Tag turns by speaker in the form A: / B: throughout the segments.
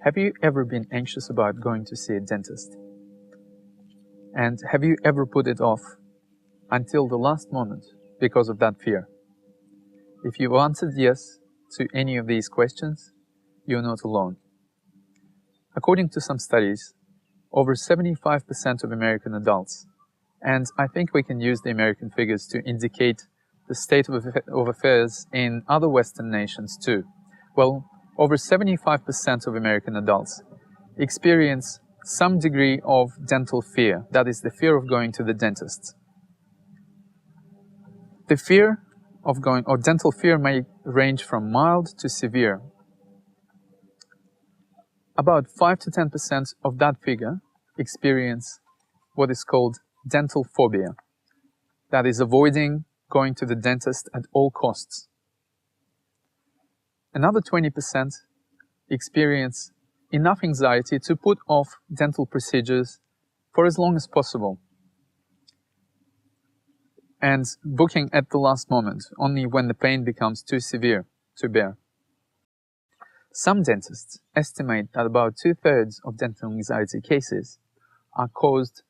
A: Have you ever been anxious about going to see a dentist? And have you ever put it off until the last moment because of that fear? If you answered yes to any of these questions, you're not alone. According to some studies, over 75% of American adults, and I think we can use the American figures to indicate the state of affairs in other Western nations too. Well, over 75% of American adults experience some degree of dental fear, that is the fear of going to the dentist. The fear of going, or dental fear, may range from mild to severe. About 5 to 10% of that figure experience what is called dental phobia, that is avoiding going to the dentist at all costs. Another 20% experience enough anxiety to put off dental procedures for as long as possible, and booking at the last moment, only when the pain becomes too severe to bear. Some dentists estimate that about 2/3 of dental anxiety cases are caused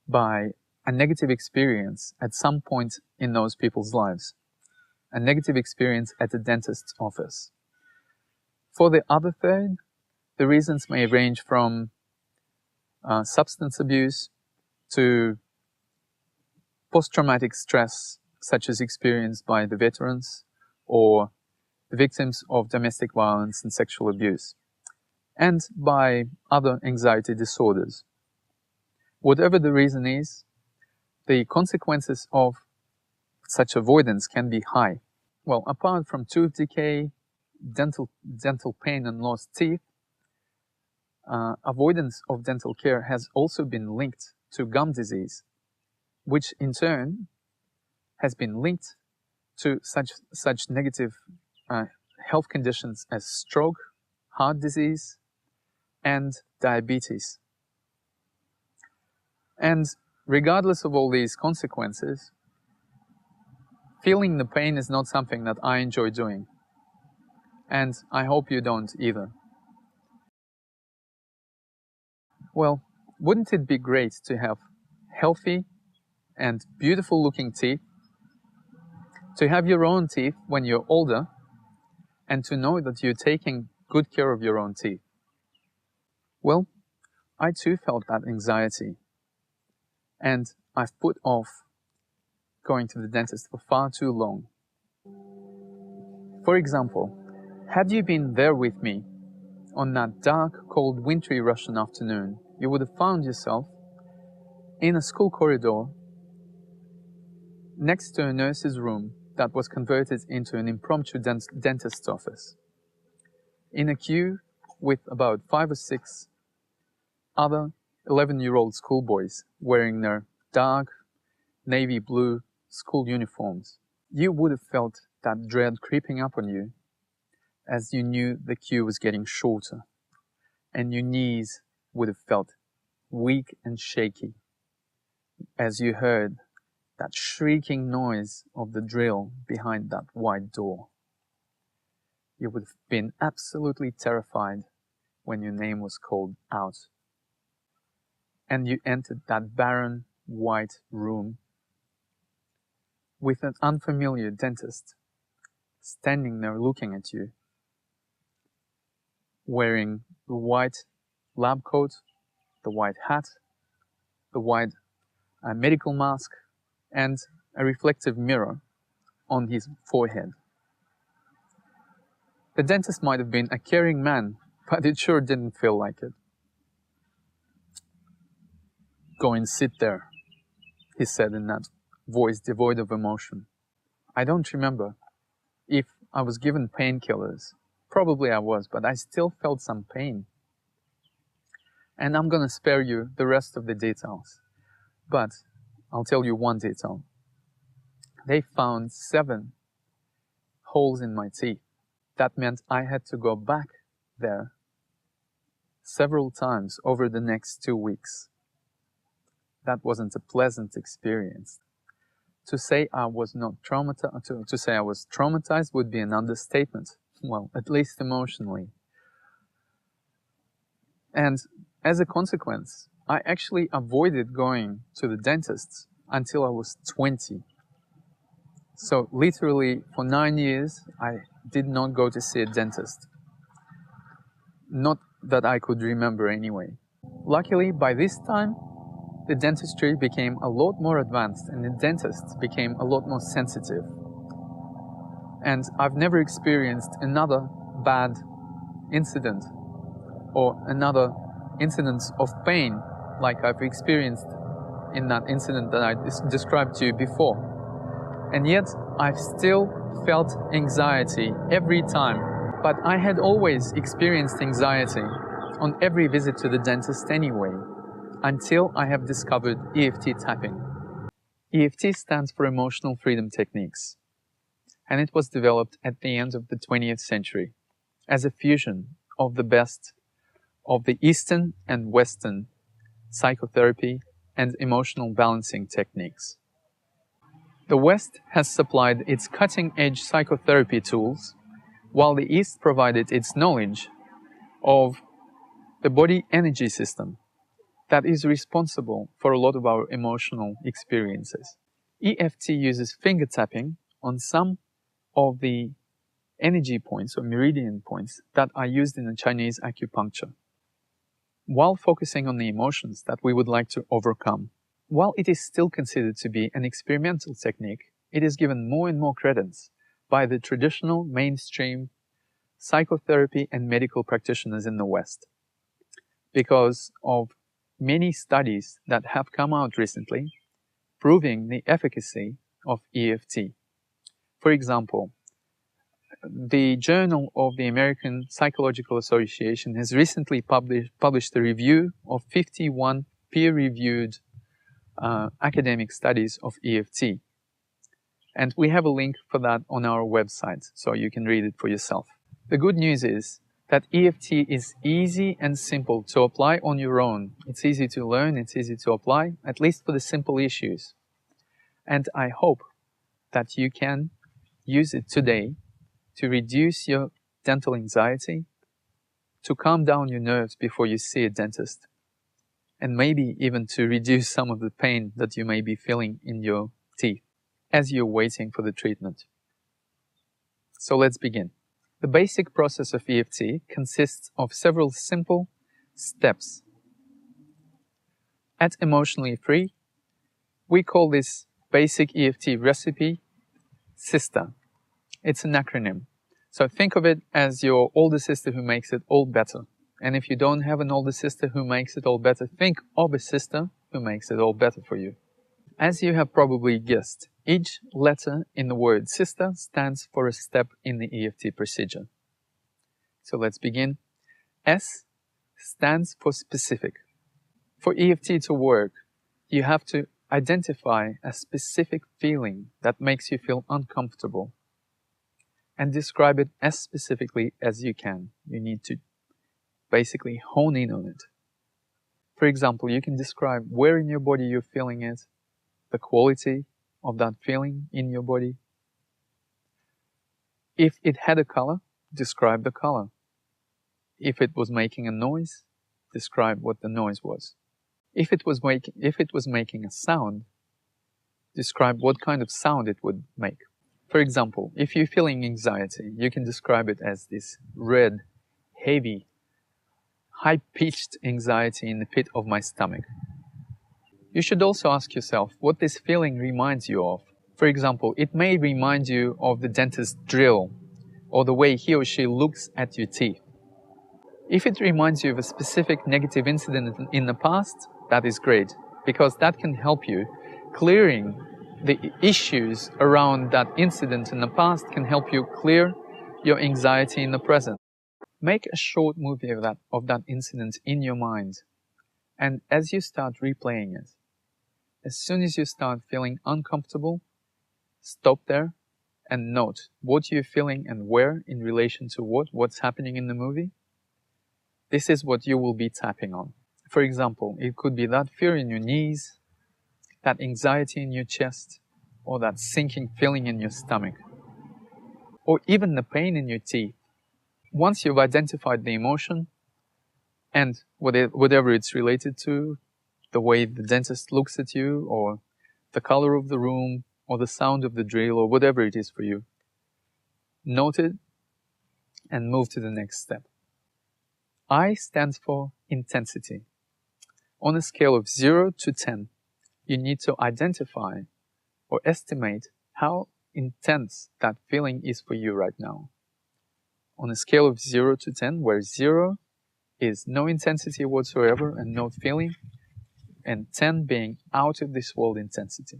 A: by a negative experience at some point in those people's lives, a negative experience at the dentist's office. For the other third, the reasons may range from substance abuse to post-traumatic stress, such as experienced by the veterans or the victims of domestic violence and sexual abuse, and by other anxiety disorders. Whatever the reason is, the consequences of such avoidance can be high. Well, apart from tooth decay, dental pain and lost teeth, avoidance of dental care has also been linked to gum disease, which in turn has been linked to such negative health conditions as stroke, heart disease, and diabetes. And regardless of all these consequences, feeling the pain is not something that I enjoy doing. And I hope you don't either. Well, wouldn't it be great to have healthy and beautiful looking teeth, to have your own teeth when you're older, and to know that you're taking good care of your own teeth? Well, I too felt that anxiety, and I've put off going to the dentist for far too long. For example, had you been there with me on that dark, cold, wintry Russian afternoon, you would have found yourself in a school corridor next to a nurse's room that was converted into an impromptu dentist's office, in a queue with about 5 or 6 other 11-year-old schoolboys wearing their dark navy blue school uniforms. You would have felt that dread creeping up on you as you knew the queue was getting shorter, and your knees would have felt weak and shaky as you heard that shrieking noise of the drill behind that wide door. You would have been absolutely terrified when your name was called out, and you entered that barren, white room with an unfamiliar dentist standing there looking at you, wearing the white lab coat, the white hat, the white medical mask, and a reflective mirror on his forehead. The dentist might have been a caring man, but it sure didn't feel like it. "Go and sit there," he said in that voice devoid of emotion. I don't remember if I was given painkillers. Probably I was, but I still felt some pain. And I'm gonna spare you the rest of the details, but I'll tell you one detail. They found 7 holes in my teeth. That meant I had to go back there several times over the next 2 weeks. That wasn't a pleasant experience. To say I was not traumatized, to say I was traumatized would be an understatement. Well, at least emotionally. And as a consequence, I actually avoided going to the dentist until I was 20. So literally for 9 years, I did not go to see a dentist. Not that I could remember anyway. Luckily, by this time, the dentistry became a lot more advanced and the dentists became a lot more sensitive. And I've never experienced another bad incident or another incident of pain like I've experienced in that incident that I described to you before. And yet, I've still felt anxiety every time. But I had always experienced anxiety on every visit to the dentist anyway, until I have discovered EFT tapping. EFT stands for Emotional Freedom Techniques, and it was developed at the end of the 20th century as a fusion of the best of the Eastern and Western psychotherapy and emotional balancing techniques. The West has supplied its cutting-edge psychotherapy tools, while the East provided its knowledge of the body energy system that is responsible for a lot of our emotional experiences. EFT uses finger tapping on some of the energy points or meridian points that are used in the Chinese acupuncture, while focusing on the emotions that we would like to overcome. While it is still considered to be an experimental technique, it is given more and more credence by the traditional mainstream psychotherapy and medical practitioners in the West because of many studies that have come out recently proving the efficacy of EFT. For example, the Journal of the American Psychological Association has recently published a review of 51 peer-reviewed academic studies of EFT. And we have a link for that on our website, so you can read it for yourself. The good news is that EFT is easy and simple to apply on your own. It's easy to learn, it's easy to apply, at least for the simple issues. And I hope that you can use it today to reduce your dental anxiety, to calm down your nerves before you see a dentist, and maybe even to reduce some of the pain that you may be feeling in your teeth as you're waiting for the treatment. So let's begin. The basic process of EFT consists of several simple steps. At Emotionally Free, we call this basic EFT recipe SISTER. It's an acronym. So think of it as your older sister who makes it all better. And if you don't have an older sister who makes it all better, think of a sister who makes it all better for you. As you have probably guessed, each letter in the word sister stands for a step in the EFT procedure. So let's begin. S stands for specific. For EFT to work, you have to identify a specific feeling that makes you feel uncomfortable and describe it as specifically as you can. You need to basically hone in on it. For example, you can describe where in your body you're feeling it, the quality of that feeling in your body. If it had a color, describe the color. If it was making a noise, describe what the noise was. If it was making a sound, describe what kind of sound it would make. For example, if you're feeling anxiety, you can describe it as this red, heavy, high-pitched anxiety in the pit of my stomach. You should also ask yourself what this feeling reminds you of. For example, it may remind you of the dentist's drill or the way he or she looks at your teeth. If it reminds you of a specific negative incident in the past, that is great, because that can help you. Clearing the issues around that incident in the past can help you clear your anxiety in the present. Make a short movie of that incident in your mind. And as you start replaying it, as soon as you start feeling uncomfortable, stop there and note what you're feeling and where in relation to what's happening in the movie. This is what you will be tapping on. For example, it could be that fear in your knees, that anxiety in your chest, or that sinking feeling in your stomach, or even the pain in your teeth. Once you've identified the emotion, and whatever it's related to, the way the dentist looks at you, or the color of the room, or the sound of the drill, or whatever it is for you. Note it and move to the next step. I stands for intensity. On a scale of 0 to 10, you need to identify or estimate how intense that feeling is for you right now. On a scale of 0 to 10, where 0 is no intensity whatsoever and no feeling, and 10 being out of this world intensity.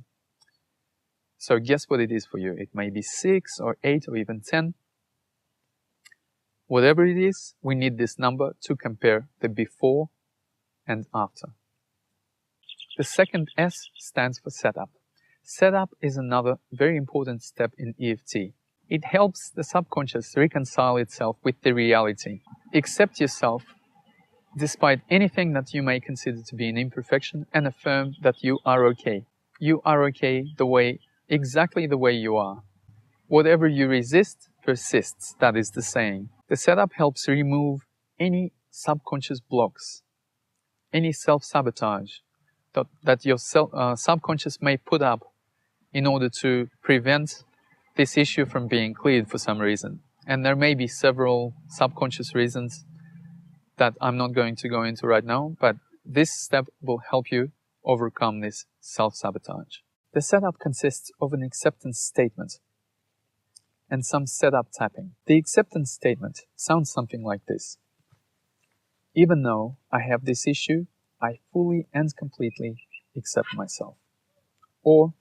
A: So guess what it is for you. It may be 6 or 8 or even 10. Whatever it is, we need this number to compare the before and after. The second S stands for setup. Setup is another very important step in EFT. It helps the subconscious reconcile itself with the reality. Accept yourself despite anything that you may consider to be an imperfection, and affirm that you are okay. You are okay exactly the way you are. Whatever you resist persists, that is the saying. The setup helps remove any subconscious blocks, any self-sabotage that your subconscious may put up in order to prevent this issue from being cleared for some reason. And there may be several subconscious reasons that I'm not going to go into right now, but this step will help you overcome this self-sabotage. The setup consists of an acceptance statement and some setup tapping. The acceptance statement sounds something like this. Even though I have this issue, I fully and completely accept myself. Or,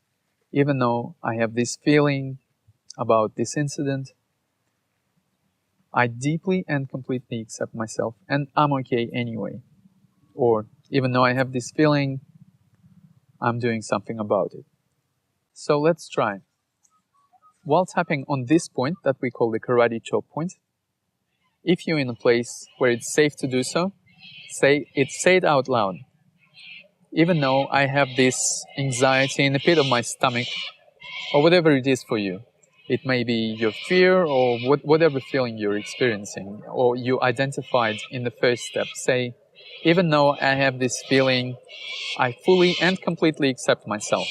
A: even though I have this feeling about this incident, I deeply and completely accept myself and I'm okay anyway. Or, even though I have this feeling, I'm doing something about it. So let's try. While tapping on this point that we call the karate chop point, if you're in a place where it's safe to do so, say it out loud. Even though I have this anxiety in the pit of my stomach, or whatever it is for you. It may be your fear or whatever feeling you're experiencing, or you identified in the first step. Say, even though I have this feeling, I fully and completely accept myself.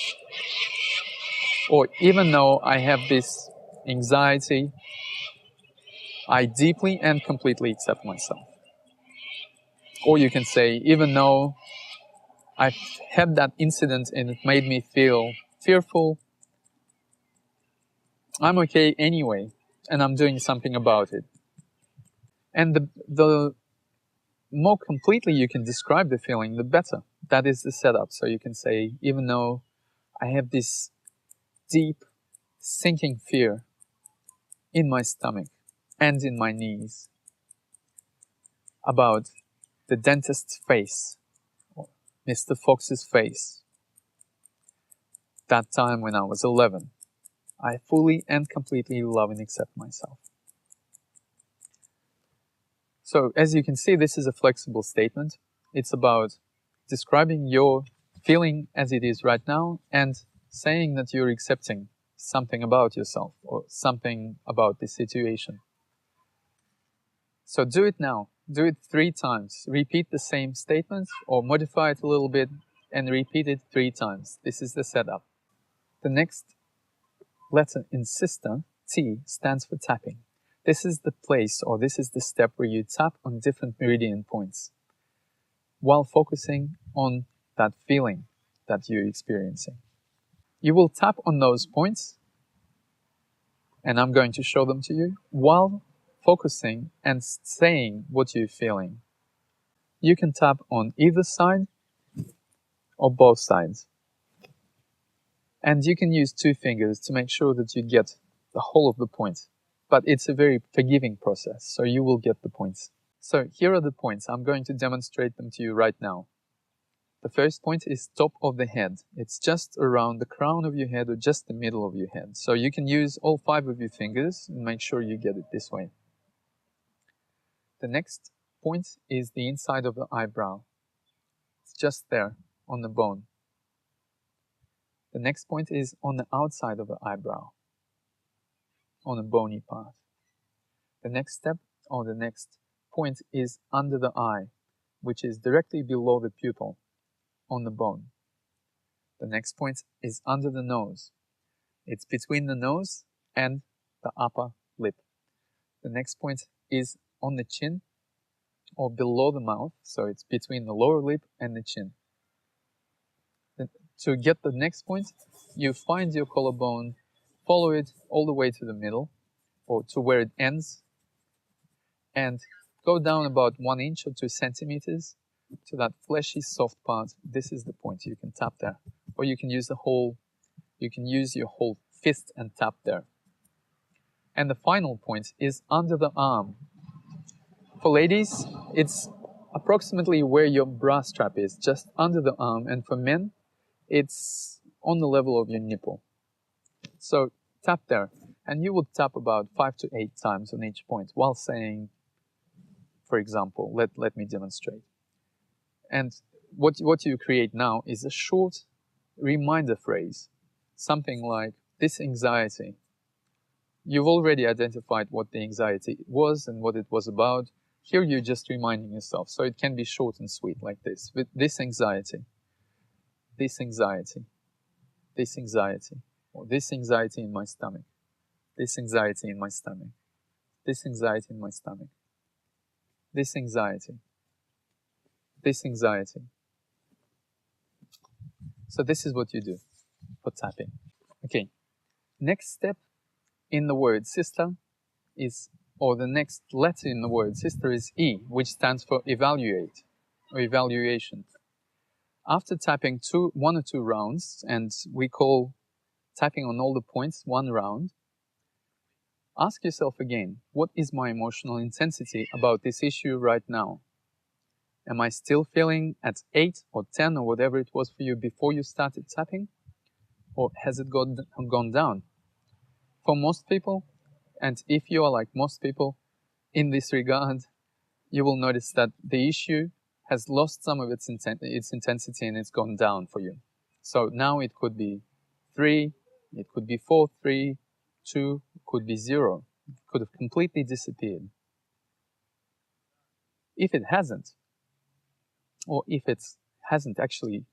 A: Or even though I have this anxiety, I deeply and completely accept myself. Or you can say, even though I've had that incident and it made me feel fearful, I'm okay anyway, and I'm doing something about it. And the more completely you can describe the feeling, the better. That is the setup. So you can say, even though I have this deep, sinking fear in my stomach and in my knees about the dentist's face, or Mr. Fox's face, that time when I was 11, I fully and completely love and accept myself. So as you can see, this is a flexible statement. It's about describing your feeling as it is right now and saying that you're accepting something about yourself or something about the situation. So do it now. Do it 3 times. Repeat the same statement or modify it a little bit and repeat it 3 times. This is the setup. The next letter in Sister, T, stands for tapping. This is the place, or this is the step where you tap on different meridian points while focusing on that feeling that you're experiencing. You will tap on those points, and I'm going to show them to you, while focusing and saying what you're feeling. You can tap on either side or both sides. And you can use 2 fingers to make sure that you get the whole of the point. But it's a very forgiving process, so you will get the points. So here are the points. I'm going to demonstrate them to you right now. The first point is top of the head. It's just around the crown of your head or just the middle of your head. So you can use all 5 of your fingers and make sure you get it this way. The next point is the inside of the eyebrow. It's just there on the bone. The next point is on the outside of the eyebrow, on a bony part. The next step, or the next point, is under the eye. which is directly below the pupil on the bone. The next point is under the nose. It's between the nose and the upper lip. The next point is on the chin or below the mouth, so it's between the lower lip and the chin. To get the next point, you find your collarbone, follow it all the way to the middle, or to where it ends, and go down about 1 inch or 2 centimeters to that fleshy, soft part. This is the point. You can tap there, or you can use your whole fist and tap there. And the final point is under the arm. For ladies, it's approximately where your bra strap is, just under the arm, and for men, it's on the level of your nipple. So tap there, and you would tap about 5 to 8 times on each point while saying, for example, let me demonstrate. And what you create now is a short reminder phrase, something like this anxiety. You've already identified what the anxiety was and what it was about. Here you're just reminding yourself, so it can be short and sweet like this. With this anxiety, this anxiety, this anxiety, or this anxiety in my stomach, this anxiety in my stomach, this anxiety in my stomach, this anxiety, this anxiety. So this is what you do for tapping. Okay, next step in the word sister is, or the next letter in the word sister is E, which stands for evaluate or evaluation. After tapping 1 or 2 rounds, and we call tapping on all the points 1 round, ask yourself again, what is my emotional intensity about this issue right now? Am I still feeling at 8 or 10 or whatever it was for you before you started tapping? Or has it gone down? For most people, and if you are like most people in this regard, you will notice that the issue has lost some of its intensity and it's gone down for you. So now it could be 3, it could be 4, 3, 2, it could be 0. It could have completely disappeared. If it hasn't, or if it hasn't actually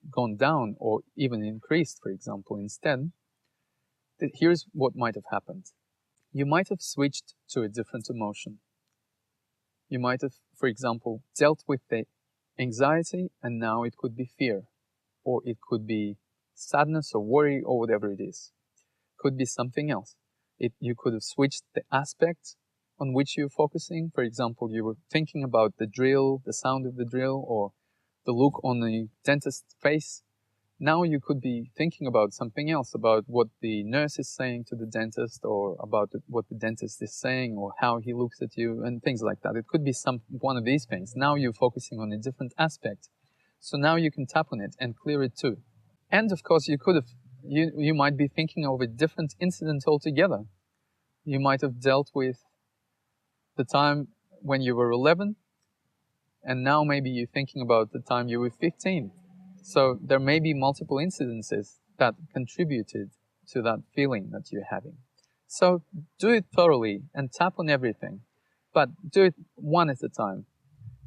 A: gone down or even increased, for example, instead, here's what might have happened. You might have switched to a different emotion. You might have, for example, dealt with the anxiety and now it could be fear, or it could be sadness or worry or whatever it is. It could be something else. You could have switched the aspect on which you're focusing. For example, you were thinking about the drill, the sound of the drill, or the look on the dentist's face. Now you could be thinking about something else, about what the nurse is saying to the dentist, or about what the dentist is saying, or how he looks at you, and things like that. It could be one of these things. Now you're focusing on a different aspect. So now you can tap on it and clear it too. And of course, you might be thinking of a different incident altogether. You might have dealt with the time when you were 11, and now maybe you're thinking about the time you were 15. So there may be multiple incidences that contributed to that feeling that you're having. So do it thoroughly and tap on everything, but do it 1 at a time.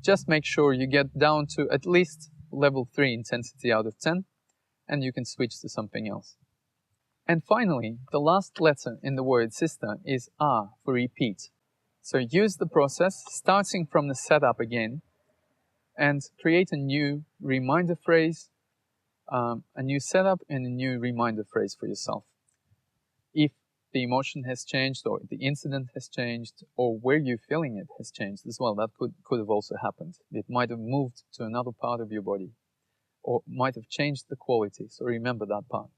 A: Just make sure you get down to at least level 3 intensity out of 10, and you can switch to something else. And finally, the last letter in the word sister is R for repeat. So use the process starting from the setup again, and create a new reminder phrase, a new setup and a new reminder phrase for yourself. If the emotion has changed, or the incident has changed, or where you're feeling it has changed as well, that could have also happened. It might have moved to another part of your body, or might have changed the quality, so remember that part.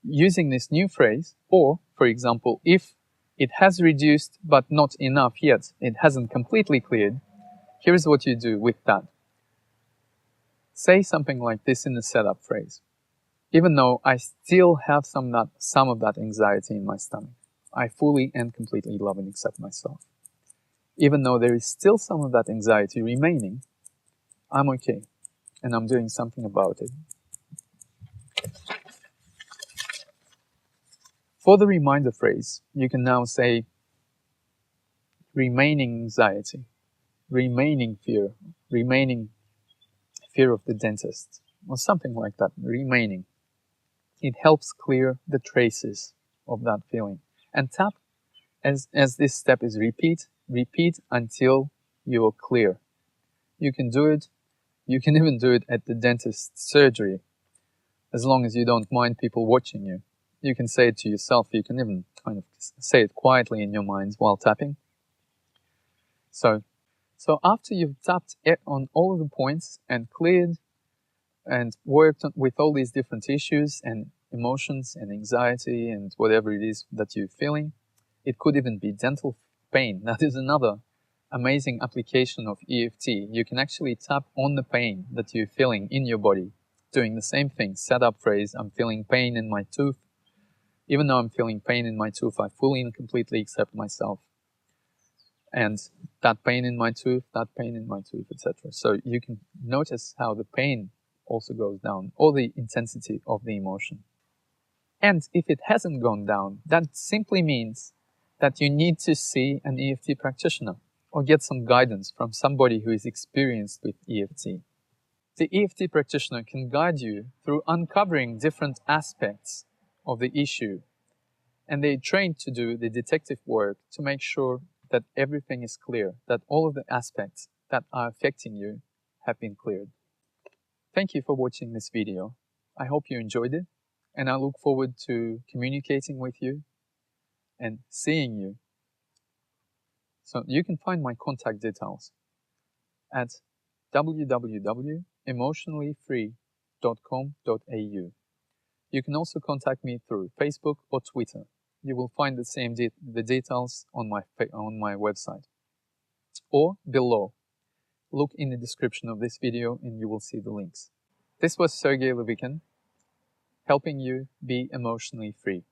A: Using this new phrase, or, for example, if it has reduced but not enough yet, it hasn't completely cleared, here's what you do with that. Say something like this in the setup phrase. Even though I still have some of that anxiety in my stomach, I fully and completely love and accept myself. Even though there is still some of that anxiety remaining, I'm okay, and I'm doing something about it. For the reminder phrase, you can now say remaining anxiety, remaining fear of the dentist, or something like that, remaining. It helps clear the traces of that feeling. And tap, as this step is repeat until you're clear. You can do it, you can even do it at the dentist's surgery, as long as you don't mind people watching you. You can say it to yourself, you can even kind of say it quietly in your mind while tapping. So after you've tapped on all of the points and cleared and worked with all these different issues and emotions and anxiety and whatever it is that you're feeling, it could even be dental pain. That is another amazing application of EFT. You can actually tap on the pain that you're feeling in your body, doing the same thing. Setup phrase, I'm feeling pain in my tooth. Even though I'm feeling pain in my tooth, I fully and completely accept myself. And that pain in my tooth, etc. So you can notice how the pain also goes down, or the intensity of the emotion. And if it hasn't gone down, that simply means that you need to see an EFT practitioner or get some guidance from somebody who is experienced with EFT. The EFT practitioner can guide you through uncovering different aspects of the issue, and they're trained to do the detective work to make sure that everything is clear, that all of the aspects that are affecting you have been cleared. Thank you for watching this video. I hope you enjoyed it, and I look forward to communicating with you and seeing you. So you can find my contact details at www.emotionallyfree.com.au. You can also contact me through Facebook or Twitter. You will find the same the details on my website or below. Look in the description of this video and you will see the links. This was Sergey Levikin, helping you be emotionally free.